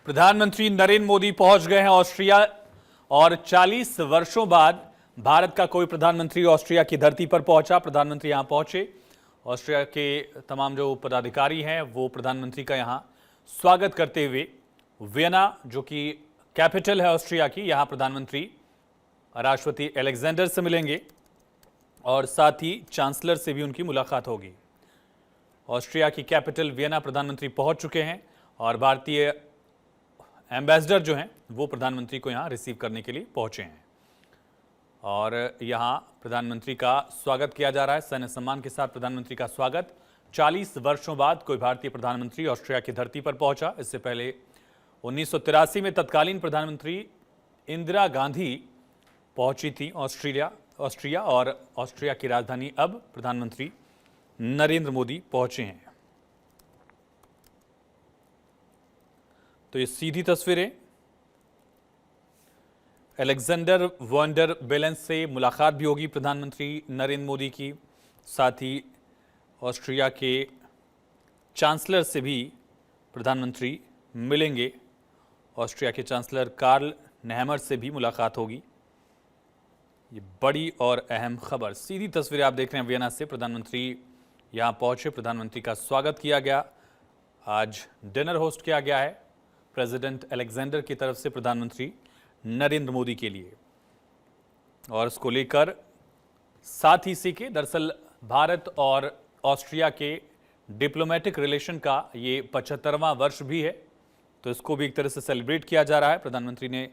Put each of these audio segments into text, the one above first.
प्रधानमंत्री नरेंद्र मोदी पहुंच गए हैं ऑस्ट्रिया और 40 वर्षों बाद भारत का कोई प्रधानमंत्री ऑस्ट्रिया की धरती पर पहुंचा। प्रधानमंत्री यहां पहुंचे। ऑस्ट्रिया के तमाम जो पदाधिकारी हैं वो प्रधानमंत्री का यहां स्वागत करते हुए वियना, जो कि कैपिटल है ऑस्ट्रिया की, यहां प्रधानमंत्री राष्ट्रपति अलेक्जेंडर से मिलेंगे और साथ ही चांसलर से भी उनकी मुलाकात होगी। ऑस्ट्रिया की कैपिटल वियना प्रधानमंत्री पहुंच चुके हैं और भारतीय एम्बेसडर जो हैं वो प्रधानमंत्री को यहां रिसीव करने के लिए पहुंचे हैं और यहां प्रधानमंत्री का स्वागत किया जा रहा है। सैन्य सम्मान के साथ प्रधानमंत्री का स्वागत। 40 वर्षों बाद कोई भारतीय प्रधानमंत्री ऑस्ट्रिया की धरती पर पहुंचा। इससे पहले 1983 में तत्कालीन प्रधानमंत्री इंदिरा गांधी पहुंची थी ऑस्ट्रिया और ऑस्ट्रिया की राजधानी अब प्रधानमंत्री नरेंद्र मोदी पहुंचे हैं। तो ये सीधी तस्वीरें अलेक्जेंडर वैन डर बेलेन से मुलाकात भी होगी प्रधानमंत्री नरेंद्र मोदी की। साथ ही ऑस्ट्रिया के चांसलर से भी प्रधानमंत्री मिलेंगे। ऑस्ट्रिया के चांसलर कार्ल नेहमर से भी मुलाकात होगी। ये बड़ी और अहम खबर। सीधी तस्वीरें आप देख रहे हैं वियना से। प्रधानमंत्री यहां पहुंचे, प्रधानमंत्री का स्वागत किया गया। आज डिनर होस्ट किया गया है प्रेसिडेंट अलेक्जेंडर की तरफ से प्रधानमंत्री नरेंद्र मोदी के लिए और इसको लेकर साथ ही सीखे। दरअसल भारत और ऑस्ट्रिया के डिप्लोमेटिक रिलेशन का ये 75वां वर्ष भी है, तो इसको भी एक तरह से सेलिब्रेट किया जा रहा है। प्रधानमंत्री ने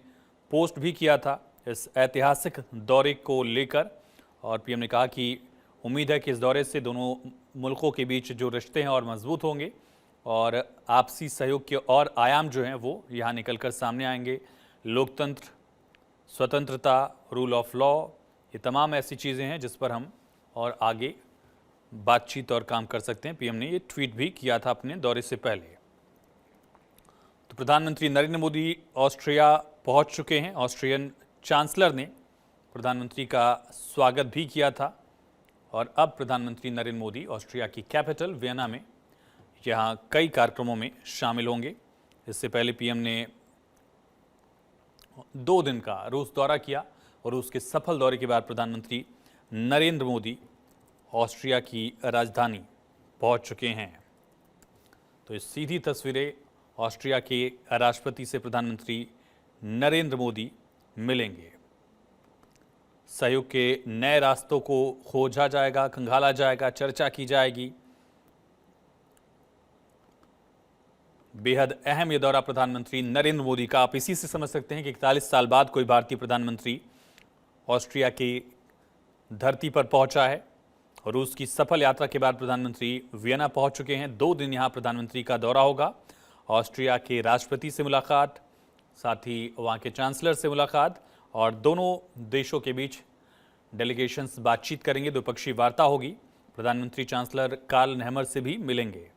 पोस्ट भी किया था इस ऐतिहासिक दौरे को लेकर और पीएम ने कहा कि उम्मीद है कि इस दौरे से दोनों मुल्कों के बीच जो रिश्ते हैं और मजबूत होंगे और आपसी सहयोग के और आयाम जो हैं वो यहाँ निकलकर सामने आएंगे। लोकतंत्र, स्वतंत्रता, रूल ऑफ लॉ, ये तमाम ऐसी चीज़ें हैं जिस पर हम और आगे बातचीत और काम कर सकते हैं। पीएम ने ये ट्वीट भी किया था अपने दौरे से पहले। तो प्रधानमंत्री नरेंद्र मोदी ऑस्ट्रिया पहुंच चुके हैं। ऑस्ट्रियन चांसलर ने प्रधानमंत्री का स्वागत भी किया था और अब प्रधानमंत्री नरेंद्र मोदी ऑस्ट्रिया की कैपिटल वियना में यहाँ कई कार्यक्रमों में शामिल होंगे। इससे पहले पीएम ने 2 दिन का रूस दौरा किया और रूस के सफल दौरे के बाद प्रधानमंत्री नरेंद्र मोदी ऑस्ट्रिया की राजधानी पहुंच चुके हैं। तो ये सीधी तस्वीरें ऑस्ट्रिया के राष्ट्रपति से प्रधानमंत्री नरेंद्र मोदी मिलेंगे। सहयोग के नए रास्तों को खोजा जाएगा, खंगाला जाएगा, चर्चा की जाएगी। बेहद अहम ये दौरा प्रधानमंत्री नरेंद्र मोदी का। आप इसी से समझ सकते हैं कि 41 साल बाद कोई भारतीय प्रधानमंत्री ऑस्ट्रिया की धरती पर पहुंचा है। रूस की सफल यात्रा के बाद प्रधानमंत्री वियना पहुंच चुके हैं। 2 दिन यहां प्रधानमंत्री का दौरा होगा। ऑस्ट्रिया के राष्ट्रपति से मुलाकात, साथ ही वहां के चांसलर से मुलाकात और दोनों देशों के बीच डेलीगेशंस बातचीत करेंगे, द्विपक्षीय वार्ता होगी। प्रधानमंत्री चांसलर कार्ल नेहमर से भी मिलेंगे।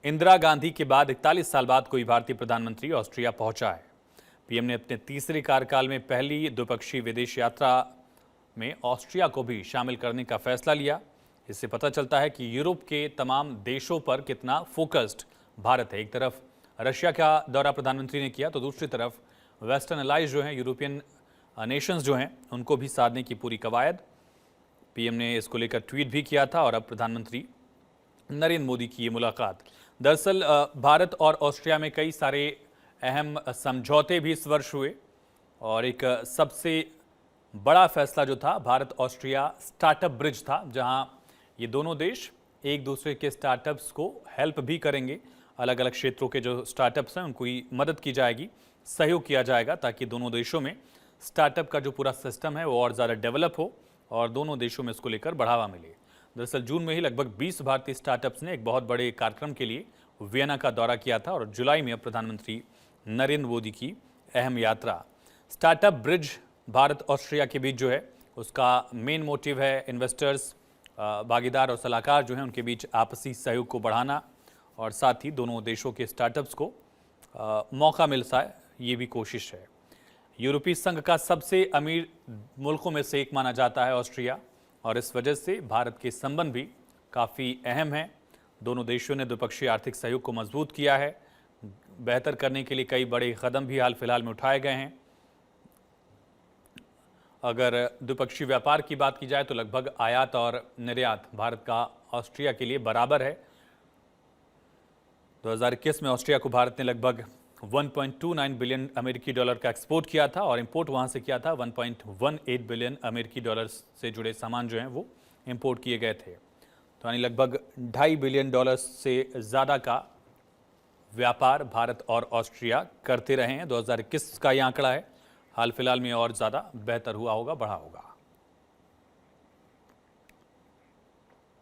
इंदिरा गांधी के बाद 41 साल बाद कोई भारतीय प्रधानमंत्री ऑस्ट्रिया पहुंचा है। पीएम ने अपने तीसरे कार्यकाल में पहली द्विपक्षीय विदेश यात्रा में ऑस्ट्रिया को भी शामिल करने का फैसला लिया। इससे पता चलता है कि यूरोप के तमाम देशों पर कितना फोकस्ड भारत है। एक तरफ रशिया का दौरा प्रधानमंत्री ने किया तो दूसरी तरफ वेस्टर्न अलाइज जो हैं, यूरोपियन नेशंस जो हैं, उनको भी साधने की पूरी कवायद। पीएम ने इसको लेकर ट्वीट भी किया था और अब प्रधानमंत्री नरेंद्र मोदी की ये मुलाकात। दरअसल भारत और ऑस्ट्रिया में कई सारे अहम समझौते भी इस वर्ष हुए और एक सबसे बड़ा फैसला जो था भारत ऑस्ट्रिया स्टार्टअप ब्रिज था, जहां ये दोनों देश एक दूसरे के स्टार्टअप्स को हेल्प भी करेंगे। अलग अलग क्षेत्रों के जो स्टार्टअप्स हैं उनको मदद की जाएगी, सहयोग किया जाएगा ताकि दोनों देशों में स्टार्टअप का जो पूरा सिस्टम है वो और ज़्यादा डेवलप हो और दोनों देशों में इसको लेकर बढ़ावा मिले। दरअसल जून में ही लगभग 20 भारतीय स्टार्टअप्स ने एक बहुत बड़े कार्यक्रम के लिए वियना का दौरा किया था और जुलाई में अब प्रधानमंत्री नरेंद्र मोदी की अहम यात्रा। स्टार्टअप ब्रिज भारत ऑस्ट्रिया के बीच जो है उसका मेन मोटिव है इन्वेस्टर्स, भागीदार और सलाहकार जो हैं उनके बीच आपसी सहयोग को बढ़ाना और साथ ही दोनों देशों के स्टार्टअप्स को मौका मिल जाए, ये भी कोशिश है। यूरोपीय संघ का सबसे अमीर मुल्कों में से एक माना जाता है ऑस्ट्रिया और इस वजह से भारत के संबंध भी काफ़ी अहम हैं। दोनों देशों ने द्विपक्षीय आर्थिक सहयोग को मजबूत किया है। बेहतर करने के लिए कई बड़े कदम भी हाल फिलहाल में उठाए गए हैं। अगर द्विपक्षीय व्यापार की बात की जाए तो लगभग आयात और निर्यात भारत का ऑस्ट्रिया के लिए बराबर है। 2021 में ऑस्ट्रिया को भारत ने लगभग 1.29 बिलियन अमेरिकी डॉलर का एक्सपोर्ट किया था और इंपोर्ट वहां से किया था 1.18 बिलियन अमेरिकी डॉलर से जुड़े सामान जो हैं वो इंपोर्ट किए गए थे। तो यानी लगभग 2.5 बिलियन डॉलर से ज़्यादा का व्यापार भारत और ऑस्ट्रिया करते रहे हैं। 2021 का ये आंकड़ा है, हाल फिलहाल में और ज़्यादा बेहतर हुआ होगा, बढ़ा होगा।